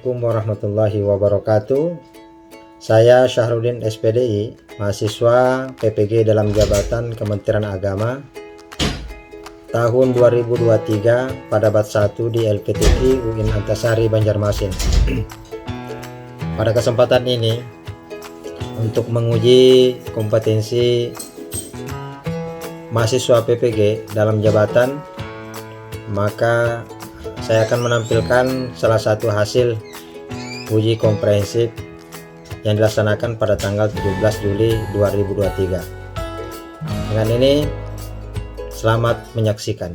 Assalamualaikum warahmatullahi wabarakatuh. Saya Syahrudin SPDI, mahasiswa PPG dalam jabatan Kementerian Agama tahun 2023 pada bat 1 di LPTI UIN Antasari Banjarmasin. Pada kesempatan ini untuk menguji kompetensi mahasiswa PPG dalam jabatan, maka saya akan menampilkan salah satu hasil uji komprehensif yang dilaksanakan pada tanggal 17 Juli 2023. Dengan ini, selamat menyaksikan.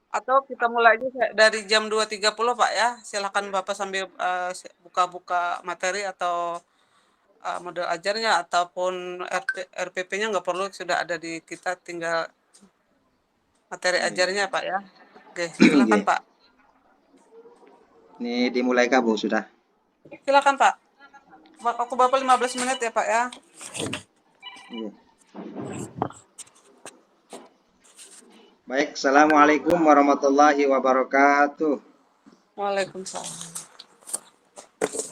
Atau kita mulai aja dari jam 2.30 Pak ya. Silakan Bapak sambil buka-buka materi atau model ajarnya ataupun RPP-nya nggak perlu, sudah ada di kita, tinggal materi ajarnya Pak ya. Oke, silakan Pak. Ini dimulai kah Bu sudah? Silakan Pak. Aku Bapak 15 menit ya Pak ya. Baik, Assalamualaikum warahmatullahi wabarakatuh. Waalaikumsalam.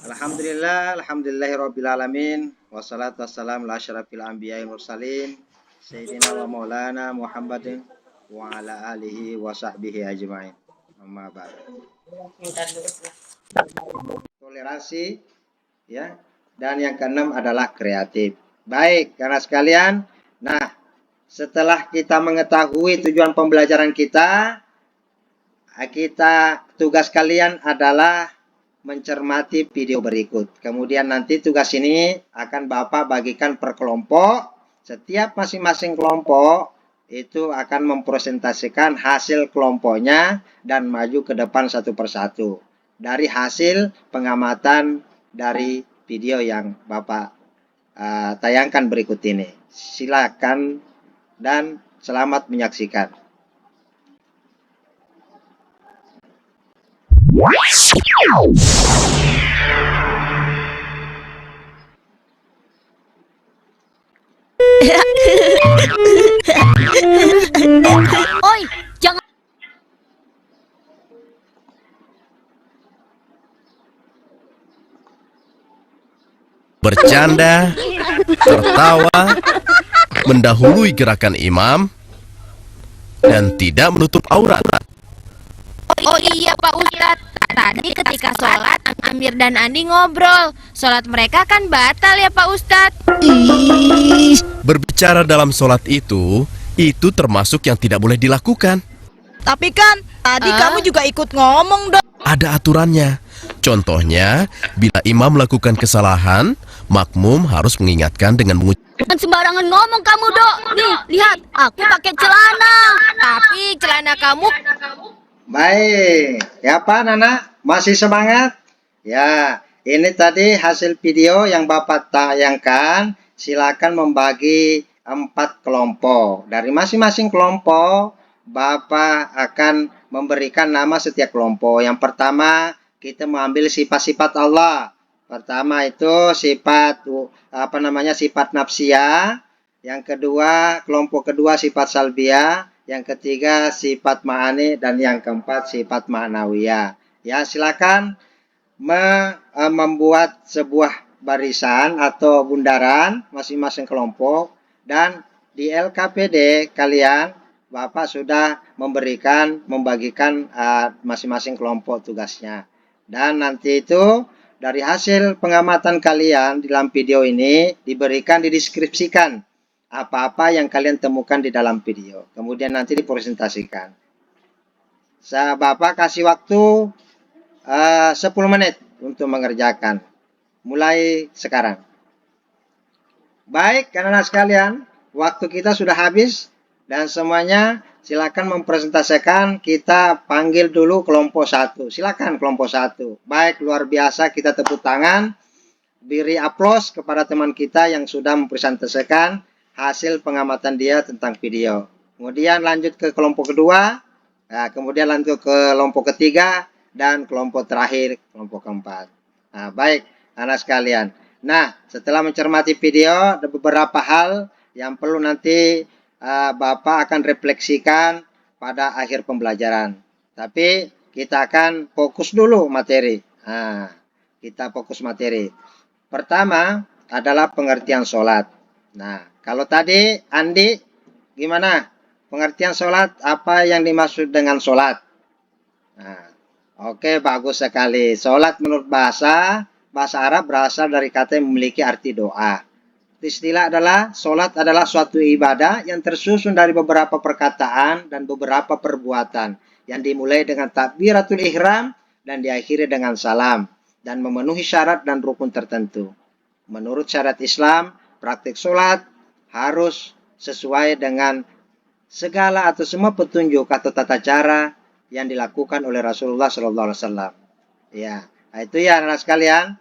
Alhamdulillahirrabbilalamin. Wassalatu wassalamu ala asyrafil anbiya'i mursalin Sayyidina wa maulana Muhammadin wa ala alihi wa sahbihi ajma'in. Amma ba'd. Toleransi ya. Dan yang keenam adalah kreatif. Baik, karena sekalian, nah setelah kita mengetahui tujuan pembelajaran kita, tugas kalian adalah mencermati video berikut. Kemudian nanti tugas ini akan Bapak bagikan per kelompok. Setiap masing-masing kelompok itu akan mempresentasikan hasil kelompoknya dan maju ke depan satu persatu dari hasil pengamatan dari video yang Bapak tayangkan berikut ini. Silakan dan selamat menyaksikan. Oi, jangan. Bercanda, tertawa, mendahului gerakan imam, dan tidak menutup aurat. Oh iya Pak Ustadz, tadi ketika sholat Amir dan Andi ngobrol. Sholat mereka kan batal ya Pak Ustadz. Berbicara dalam sholat itu termasuk yang tidak boleh dilakukan. Tapi kan tadi kamu juga ikut ngomong dong. Ada aturannya. Contohnya, bila imam melakukan kesalahan, makmum harus mengingatkan dengan mengucapkan. Jangan sembarangan ngomong kamu, Dok. Nih, lihat, aku pakai celana. Tapi celana kamu. Baik, ya Pak Nana, masih semangat? Ya, ini tadi hasil video yang Bapak tayangkan. Silakan membagi 4 kelompok. Dari masing-masing kelompok, Bapak akan memberikan nama setiap kelompok. Yang pertama, kita mengambil sifat-sifat Allah. Pertama itu sifat sifat nafsiyah. Yang kedua, kelompok kedua sifat salbiyah. Yang ketiga sifat ma'ani, dan yang keempat sifat ma'nawiyah. Ya, silakan membuat sebuah barisan atau bundaran masing-masing kelompok, dan di LKPD kalian Bapak sudah membagikan masing-masing kelompok tugasnya. Dan nanti itu dari hasil pengamatan kalian di dalam video ini dideskripsikan apa-apa yang kalian temukan di dalam video. Kemudian nanti dipresentasikan. Bapak kasih waktu 10 menit untuk mengerjakan. Mulai sekarang. Baik, anak-anak sekalian, waktu kita sudah habis dan semuanya silakan mempresentasikan. Kita panggil dulu kelompok 1. Silakan kelompok 1. Baik, luar biasa, kita tepuk tangan. Beri aplaus kepada teman kita yang sudah mempresentasikan hasil pengamatan dia tentang video. Kemudian lanjut ke kelompok kedua, kemudian lanjut ke kelompok ketiga, dan kelompok terakhir, kelompok keempat. Nah, baik, anak sekalian. Nah, setelah mencermati video, ada beberapa hal yang perlu nanti Bapak akan refleksikan pada akhir pembelajaran. Tapi kita akan fokus dulu materi. Nah, kita fokus materi. Pertama adalah pengertian sholat. Nah, kalau tadi Andi gimana? Pengertian sholat, apa yang dimaksud dengan sholat? Nah, oke, bagus sekali. Sholat menurut bahasa Arab berasal dari kata yang memiliki arti doa. Istilah adalah sholat adalah suatu ibadah yang tersusun dari beberapa perkataan dan beberapa perbuatan yang dimulai dengan takbiratul ihram dan diakhiri dengan salam dan memenuhi syarat dan rukun tertentu. Menurut syariat Islam, praktik sholat harus sesuai dengan segala atau semua petunjuk atau tata cara yang dilakukan oleh Rasulullah SAW. Ya, itu ya anak sekalian.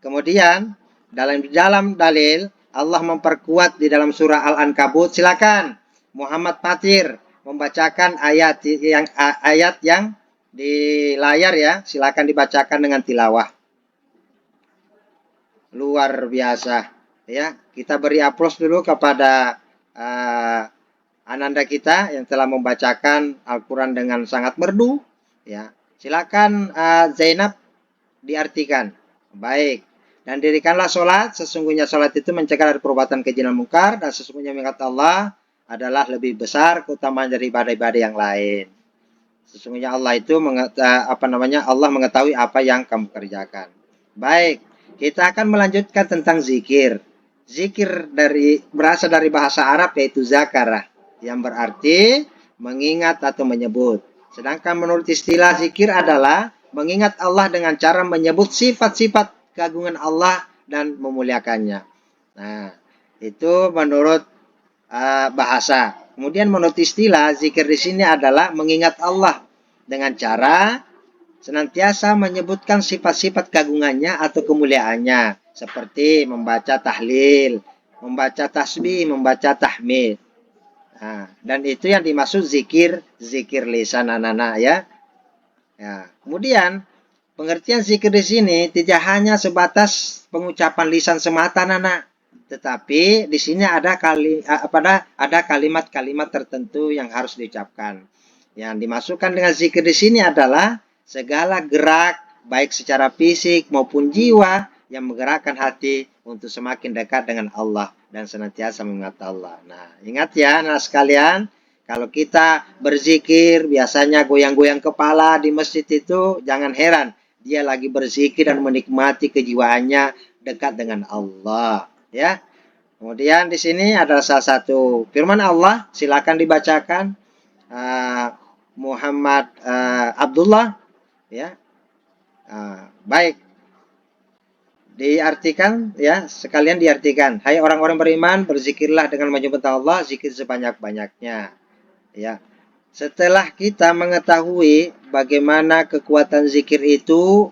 Kemudian dalam dalil Allah memperkuat di dalam surah Al-Ankabut. Silakan Muhammad Fatir membacakan ayat yang di layar ya. Silakan dibacakan dengan tilawah. Luar biasa ya. Kita beri aplaus dulu kepada ananda kita yang telah membacakan Al-Quran dengan sangat merdu ya. Silakan Zainab diartikan. Baik. Dan dirikanlah sholat, sesungguhnya sholat itu mencegah dari perbuatan keji dan mungkar, dan sesungguhnya mengingat Allah adalah lebih besar keutamaan dari ibadah-ibadah yang lain. Sesungguhnya Allah itu Allah mengetahui apa yang kamu kerjakan. Baik, kita akan melanjutkan tentang zikir. Zikir berasal dari bahasa Arab yaitu zakarah, yang berarti mengingat atau menyebut. Sedangkan menurut istilah zikir adalah mengingat Allah dengan cara menyebut sifat-sifat keagungan Allah dan memuliakannya. Nah, itu menurut bahasa. Kemudian menurut istilah, zikir di sini adalah mengingat Allah dengan cara senantiasa menyebutkan sifat-sifat keagungannya atau kemuliaannya, seperti membaca tahlil, membaca tasbih, membaca tahmid. Nah, dan itu yang dimaksud zikir lisan anak-anak ya. Ya, kemudian pengertian zikir di sini tidak hanya sebatas pengucapan lisan semata, Nana, tetapi di sini ada kalimat-kalimat tertentu yang harus diucapkan. Yang dimasukkan dengan zikir di sini adalah segala gerak baik secara fisik maupun jiwa yang menggerakkan hati untuk semakin dekat dengan Allah dan senantiasa mengingat Allah. Nah, ingat ya, anak sekalian, kalau kita berzikir biasanya goyang-goyang kepala di masjid itu, jangan heran. Dia lagi berzikir dan menikmati kejiwaannya dekat dengan Allah. Ya. Kemudian di sini ada salah satu firman Allah. Silakan dibacakan. Muhammad Abdullah. Ya. Baik. Diartikan ya. Sekalian diartikan. Hai orang-orang beriman, berzikirlah dengan menyebut Allah. Zikir sebanyak-banyaknya. Ya. Setelah kita mengetahui bagaimana kekuatan zikir itu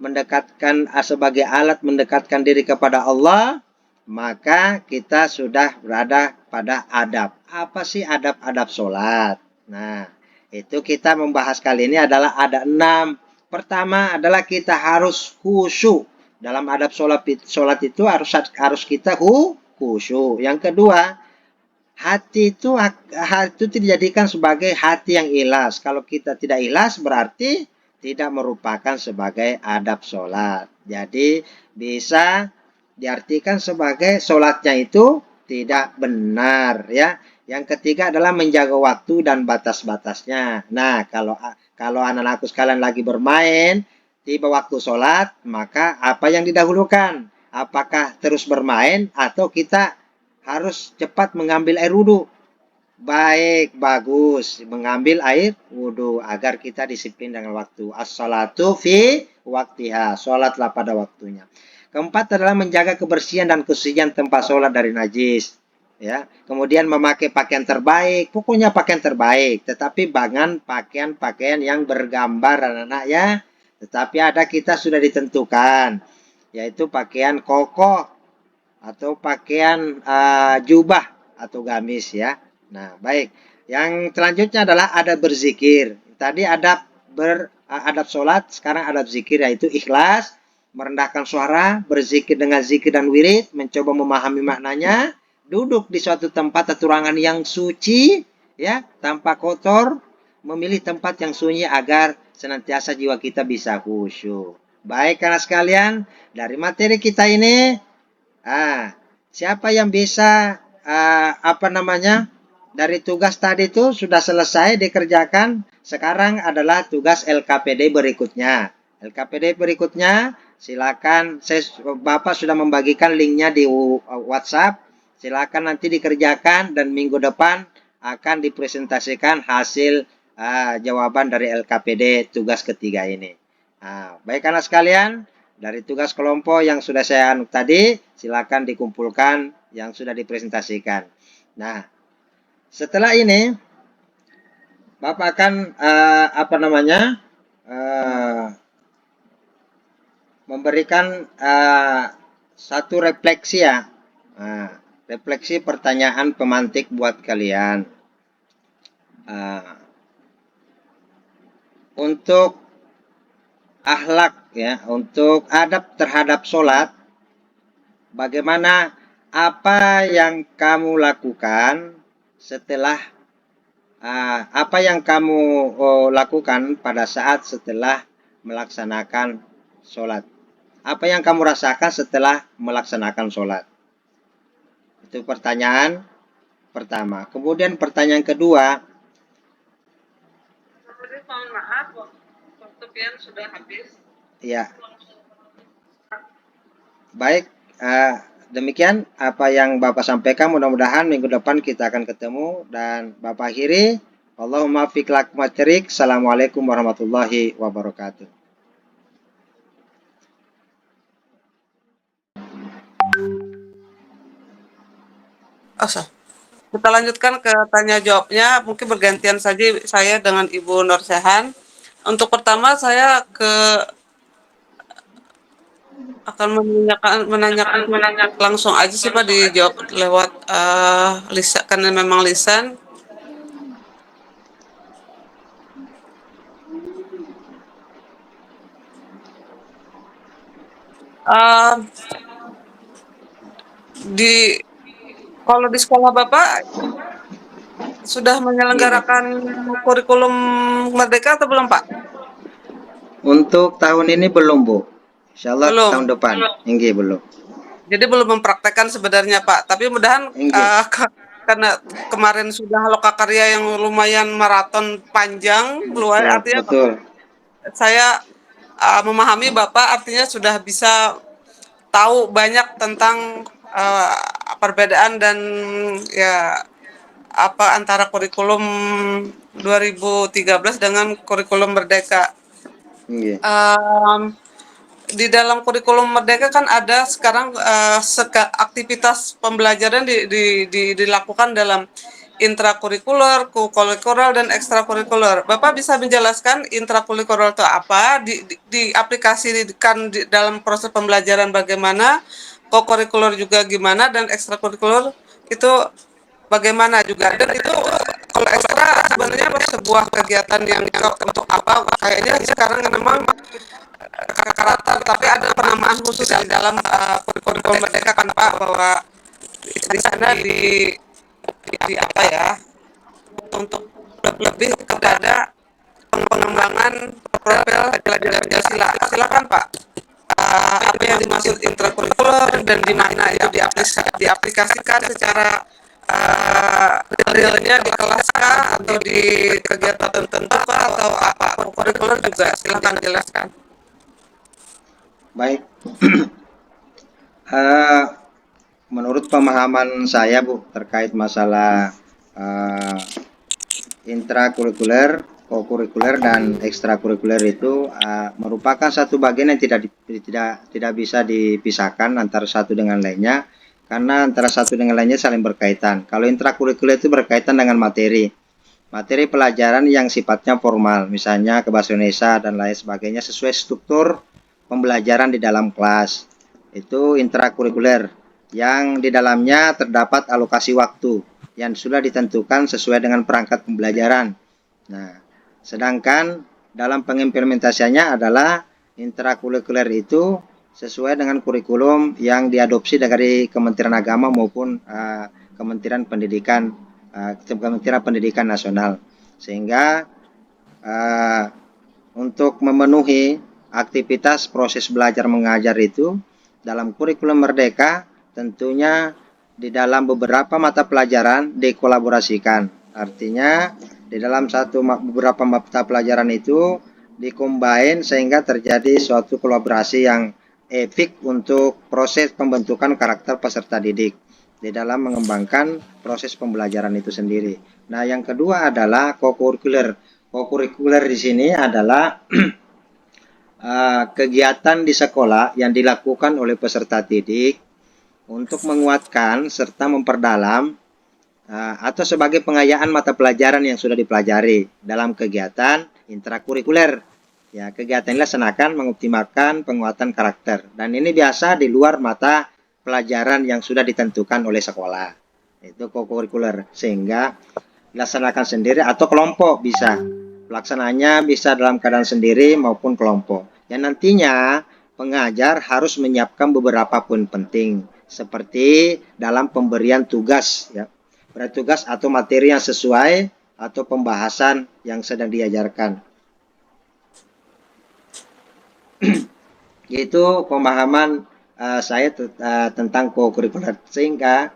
mendekatkan sebagai alat mendekatkan diri kepada Allah, maka kita sudah berada pada adab. Apa sih adab-adab sholat? Nah, itu kita membahas kali ini adalah ada 6. Pertama adalah kita harus khusyuk. Dalam adab sholat itu harus kita khusyuk. Yang kedua, hati itu dijadikan sebagai hati yang ikhlas. Kalau kita tidak ikhlas berarti tidak merupakan sebagai adab sholat. Jadi bisa diartikan sebagai sholatnya itu tidak benar ya. Yang ketiga adalah menjaga waktu dan batas-batasnya. Nah, kalau anak-anakku sekalian lagi bermain tiba waktu sholat, maka apa yang didahulukan? Apakah terus bermain atau kita harus cepat mengambil air wudhu? Baik, bagus. Mengambil air wudhu agar kita disiplin dengan waktu. As-sholatu fi waktiha. Sholatlah pada waktunya. Keempat adalah menjaga kebersihan dan kesucian tempat sholat dari najis. Ya. Kemudian memakai pakaian terbaik. Pokoknya pakaian terbaik. Tetapi jangan pakaian yang bergambar anak-anak ya. Tetapi ada kita sudah ditentukan. Yaitu pakaian kokoh atau pakaian jubah atau gamis ya. Nah, baik. Yang selanjutnya adalah adab berzikir. Tadi adab sholat, sekarang adab zikir yaitu ikhlas, merendahkan suara, berzikir dengan zikir dan wirid, mencoba memahami maknanya, duduk di suatu tempat atau ruangan yang suci ya, tanpa kotor, memilih tempat yang sunyi agar senantiasa jiwa kita bisa khusyuk. Baik anak sekalian, dari materi kita ini, siapa yang bisa dari tugas tadi itu sudah selesai dikerjakan. Sekarang adalah tugas LKPD berikutnya. LKPD berikutnya, silakan. Bapak sudah membagikan linknya di WhatsApp. Silakan nanti dikerjakan dan minggu depan akan dipresentasikan hasil jawaban dari LKPD tugas ketiga ini. Baik anak sekalian, dari tugas kelompok yang sudah saya tadi, silakan dikumpulkan yang sudah dipresentasikan. Nah, setelah ini Bapak akan memberikan satu refleksi ya. Refleksi pertanyaan pemantik buat kalian. Untuk akhlak ya, untuk adab terhadap sholat, bagaimana apa yang kamu lakukan setelah apa yang kamu lakukan pada saat setelah melaksanakan sholat? Apa yang kamu rasakan setelah melaksanakan sholat? Itu pertanyaan pertama. Kemudian pertanyaan kedua. Mohon maaf, waktu pian sudah habis. Ya. Baik, demikian apa yang Bapak sampaikan. Mudah-mudahan minggu depan kita akan ketemu. Dan Bapak akhiri, Allahumma fiq lak materik. Assalamualaikum warahmatullahi wabarakatuh. Kita lanjutkan ke tanya jawabnya. Mungkin bergantian saja saya dengan Ibu Nursehan. Untuk pertama saya akan menanyakan langsung aja sih Pak, dijawab lewat lisan, karena memang lisan. Kalau di sekolah Bapak sudah menyelenggarakan kurikulum Merdeka atau belum Pak? Untuk tahun ini belum, Bu. Insya Allah Belum. tahun depan. Enggak, belum. Jadi belum mempraktekkan sebenarnya Pak. Tapi mudahan karena kemarin sudah lokakarya yang lumayan maraton panjang, luar artinya Betul. saya memahami Bapak artinya sudah bisa tahu banyak tentang perbedaan dan ya apa antara kurikulum 2013 dengan kurikulum Merdeka. Di dalam kurikulum Merdeka kan ada sekarang aktivitas pembelajaran dilakukan dalam intrakurikuler, kurikuler, dan ekstrakurikuler. Bapak bisa menjelaskan intrakurikuler itu apa, diaplikasikan dalam proses pembelajaran bagaimana, kokurikuler juga gimana, dan ekstrakurikuler itu bagaimana juga. Dan itu kalau ekstra sebenarnya sebuah kegiatan yang untuk apa, kayaknya sekarang memang karakter, tapi ada penamaan khusus di dalam kurikulum Merdeka kan Pak, bahwa di sana di apa ya, untuk lebih kepada pengembangan profil pelajar Pancasila. Silakan Pak, apa yang dimaksud intrakurikuler dan di mana itu diaplikasikan secara realnya di kelas kah atau di kegiatan tertentu kah atau apa? Kurikuler juga silakan jelaskan. Baik. Menurut pemahaman saya, Bu, terkait masalah intrakurikuler, kokurikuler, dan ekstrakurikuler itu merupakan satu bagian yang tidak bisa dipisahkan antara satu dengan lainnya, karena antara satu dengan lainnya saling berkaitan. Kalau intrakurikuler itu berkaitan dengan materi pelajaran yang sifatnya formal, misalnya ke bahasa Indonesia dan lain sebagainya, sesuai struktur pembelajaran di dalam kelas. Itu intrakurikuler, yang di dalamnya terdapat alokasi waktu yang sudah ditentukan sesuai dengan perangkat pembelajaran. Nah, sedangkan dalam pengimplementasiannya adalah intrakurikuler itu sesuai dengan kurikulum yang diadopsi dari Kementerian Agama maupun Kementerian Pendidikan Nasional. Sehingga untuk memenuhi aktivitas proses belajar mengajar itu dalam kurikulum Merdeka tentunya di dalam beberapa mata pelajaran dikolaborasikan. Artinya di dalam beberapa mata pelajaran itu dikombain sehingga terjadi suatu kolaborasi yang epik untuk proses pembentukan karakter peserta didik di dalam mengembangkan proses pembelajaran itu sendiri. Nah, yang kedua adalah kokurikuler. Kokurikuler di sini adalah kegiatan di sekolah yang dilakukan oleh peserta didik untuk menguatkan serta memperdalam atau sebagai pengayaan mata pelajaran yang sudah dipelajari dalam kegiatan intrakurikuler. Ya, kegiatan ini dilaksanakan mengoptimalkan penguatan karakter dan ini biasa di luar mata pelajaran yang sudah ditentukan oleh sekolah. Itu kokurikuler sehingga dilaksanakan sendiri atau kelompok bisa. Pelaksanaannya bisa dalam keadaan sendiri maupun kelompok. Yang nantinya pengajar harus menyiapkan beberapa poin penting seperti dalam pemberian tugas ya. Tugas atau materi yang sesuai atau pembahasan yang sedang diajarkan. Itu pemahaman saya tentang kokurikuler sehingga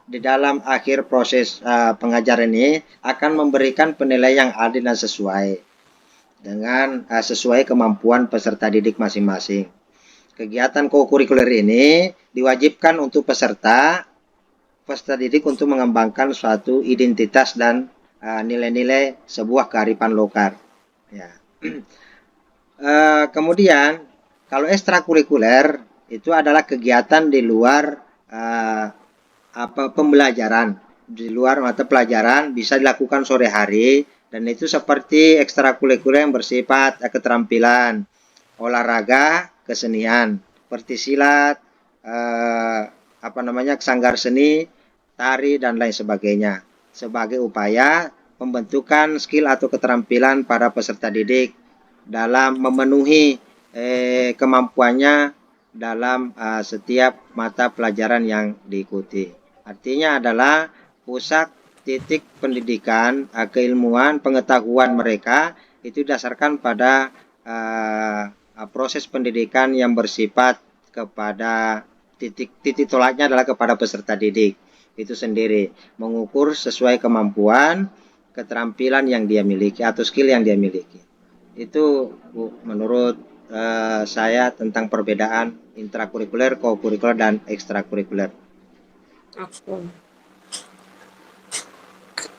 di dalam akhir proses pengajaran ini akan memberikan penilaian yang adil dan sesuai dengan sesuai kemampuan peserta didik masing-masing. Kegiatan kokurikuler ini diwajibkan untuk peserta didik untuk mengembangkan suatu identitas dan nilai-nilai sebuah kearifan lokal. Ya. Kemudian kalau ekstrakurikuler itu adalah kegiatan di luar pembelajaran, di luar mata pelajaran bisa dilakukan sore hari dan itu seperti ekstrakurikuler yang bersifat keterampilan, olahraga, kesenian, seperti silat, sanggar seni, tari dan lain sebagainya sebagai upaya pembentukan skill atau keterampilan para peserta didik dalam memenuhi kemampuannya dalam setiap mata pelajaran yang diikuti. Artinya adalah pusat titik pendidikan, keilmuan, pengetahuan mereka itu didasarkan pada proses pendidikan yang bersifat kepada titik tolaknya adalah kepada peserta didik itu sendiri, mengukur sesuai kemampuan, keterampilan yang dia miliki atau skill yang dia miliki. Itu Bu, menurut saya tentang perbedaan intrakurikuler, kokurikuler, dan ekstrakurikuler. Oke.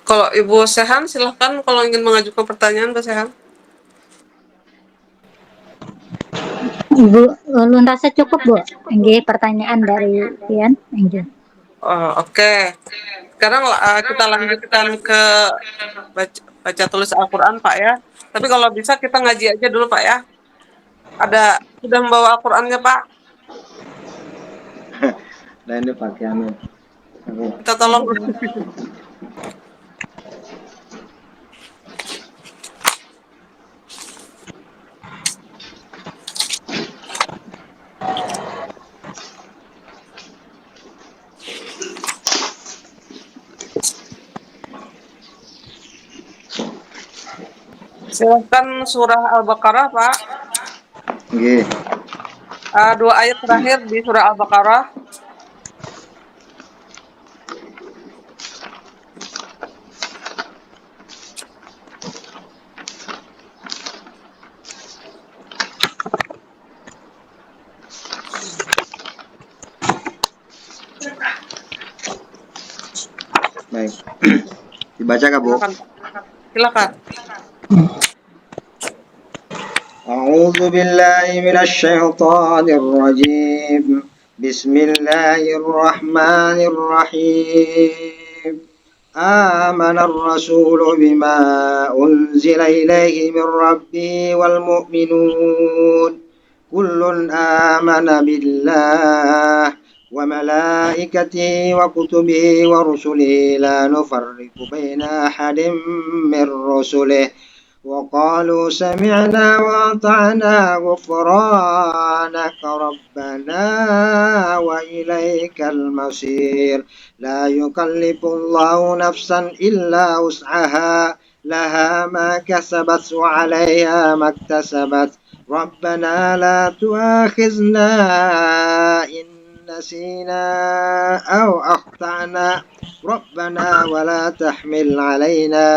Kalau Ibu Sehan, silahkan kalau ingin mengajukan pertanyaan, Bu Sehan. Ibu ulun rasa cukup Bu. Nggih pertanyaan dari Pian. Nggih. Oke. Sekarang kita lanjutkan ke baca tulis Al-Quran Pak ya. Tapi kalau bisa kita ngaji aja dulu Pak ya. Sudah membawa Al-Qurannya Pak? Nah ini pakaiannya. Kita tolong. Silakan surah Al-Baqarah, Pak. Nggih. 2 ayat terakhir di surah Al-Baqarah. Baik. Dibaca Kak Bu? Silakan. أعوذ بالله من الشيطان الرجيم بسم الله الرحمن الرحيم آمن الرسول بما أنزل إليه من ربه والمؤمنون كل آمن بالله وملائكته وكتبه ورسله لا نفرق بين أحد من رسله وقالوا سمعنا وأطعنا غفرانك ربنا وإليك المصير لا يكلف الله نفسا إلا وسعها لها ما كسبت وعليها ما اكتسبت ربنا لا تؤاخذنا إن نسينا أو أخطأنا ربنا ولا تحمل علينا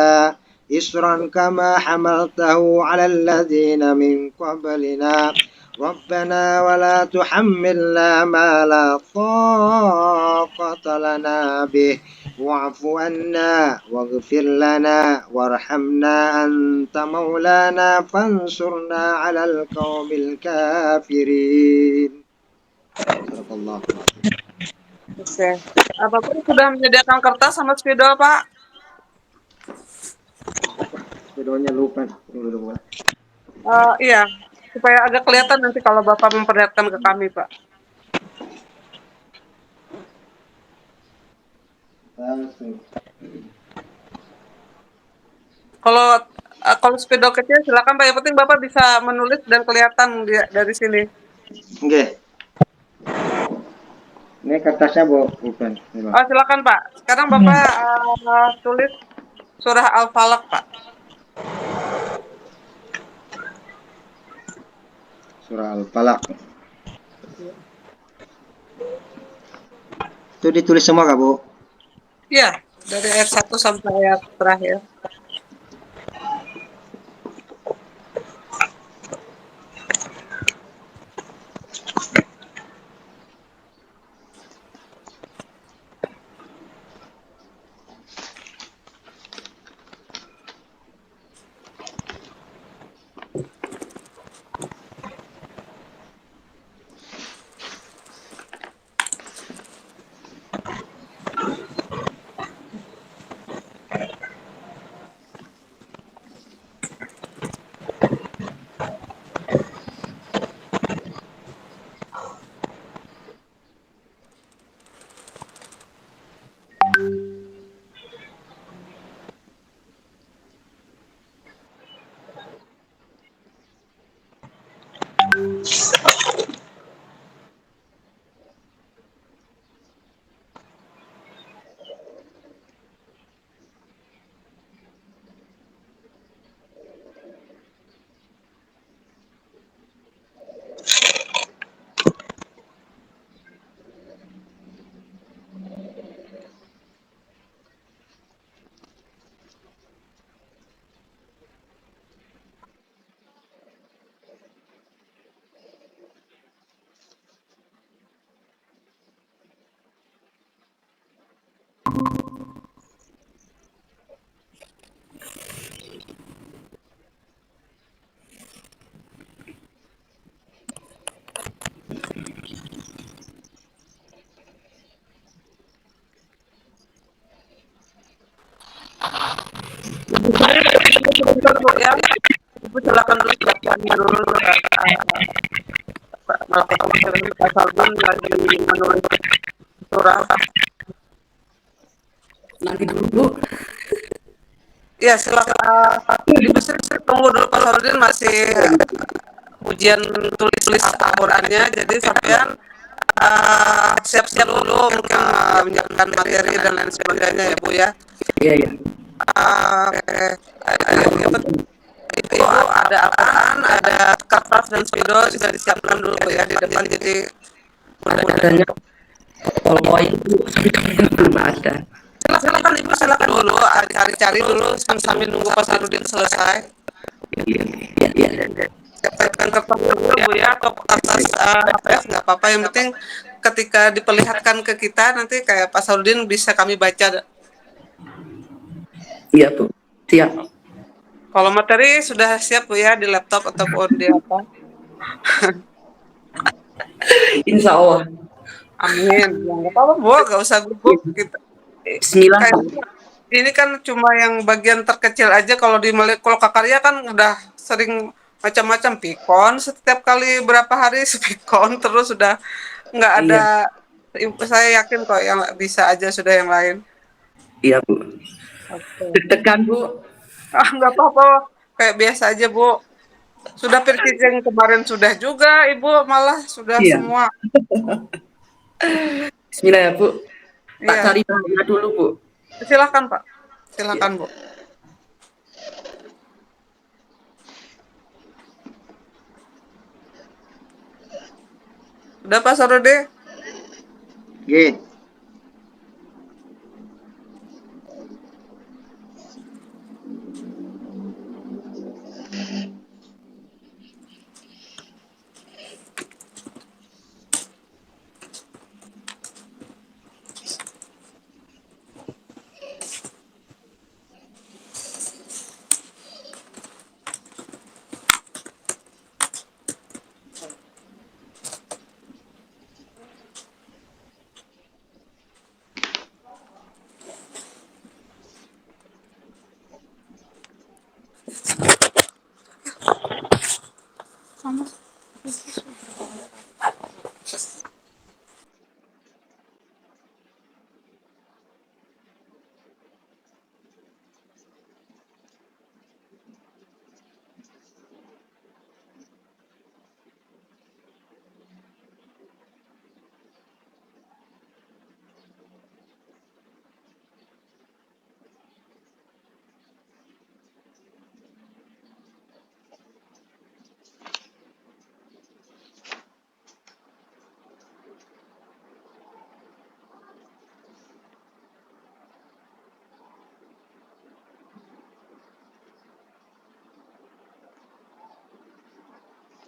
إصرا كما حملته على الذين من قبلنا ربنا ولا تحملنا ما لا طاقة لنا به واعف عنا واغفر لنا وارحمنا أنت مولانا فانصرنا على القوم الكافرين. صدق الله. Oke. Bapak sudah menyediakan kertas sama spidol, Pak? Videonya lupa. Iya, supaya agak kelihatan nanti kalau Bapak memperlihatkan ke kami, Pak. Kalau kalau spidol kecil silakan Pak, yang penting Bapak bisa menulis dan kelihatan dari sini. Oke. Ini kertasnya bukan. Oh, silakan Pak. Sekarang Bapak tulis surah Al-Falaq, Pak. Surah Al-Falaq. Itu ditulis semua Kak, Bu? Iya, dari ayat 1 sampai ayat terakhir. Sebentar Bu ya. Ibu silakan dulu bacaannya dulu. Pak Salman lagi menulis surah. Nanti dulu Bu. Ya silakan. Ibu tunggu dulu Pak Salman masih ujian tulis Al-Qur'annya. Jadi sampean siap-siap dulu untuk menyiapkan materi dan lain sebagainya ya Bu ya. Iya ya. Yang penting itu ada Al-Quran, ada kertas dan spidol bisa disiapkan dulu ya di depan. Jadi Adanya kalau itu belum ada. silakan Ibu silakan dulu cari dulu sambil nunggu Pak Sarudin selesai. Iya. Siapkan kertas dulu Bu ya, atau kertas HPS nggak apa-apa, yang penting ketika diperlihatkan ke kita nanti kayak Pak Sarudin bisa kami baca. Iya Bu. Siap. Kalau materi sudah siap Bu ya, di laptop ataupun di apa. Insya Allah. Amin. Ya, nggak apa-apa Bu, nggak usah gugup gitu. Bismillah. Ini kan cuma yang bagian terkecil aja. Kalau kalau Kakarya kan udah sering macam-macam pikon, setiap kali berapa hari pikon terus sudah nggak ada. Saya yakin kok yang bisa aja sudah yang lain. Iya Bu. Deg-degan Bu. Nggak apa-apa, kayak biasa aja Bu. Sudah pergi yang kemarin sudah juga Ibu, malah sudah semua. Bismillah ya Bu. Pak Iya. cari bahannya dulu Bu. Silakan Pak, silakan Bu. Udah Pak Sarode? Nggih.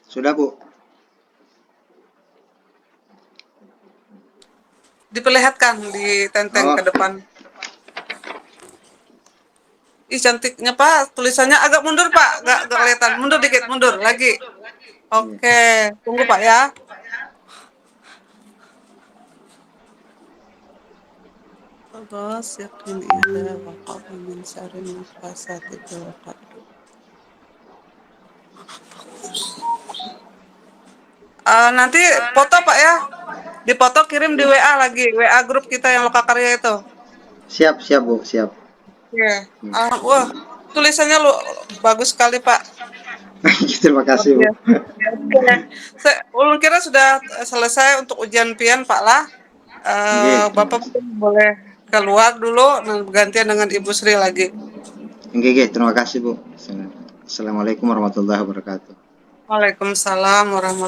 Sudah, Bu. Diperlihatkan, ditenteng Oh, ke depan. Ih, cantiknya Pak, tulisannya agak mundur Pak, nggak kelihatan. Mundur dikit, mundur lagi. iya. Oke, tunggu Pak ya. Bos, yakin ada Bapak ingin sharing apa saat itu Bapak. Nanti foto Pak ya, dipoto kirim di WA lagi, WA grup kita yang Lokakarya itu. Siap, siap, Bu, siap. Oke. Hmm. Wah, tulisannya bagus sekali Pak. Terima Luar kasih, Bu. biasa. Oke. Ulun kira sudah selesai untuk ujian pian Pak lah. Nggih, terima Bapak kasih. mungkin boleh keluar dulu, gantian dengan Ibu Sri lagi. Nggih, nggih, terima kasih, Bu. Assalamualaikum warahmatullahi wabarakatuh. Waalaikumsalam warahmatullahi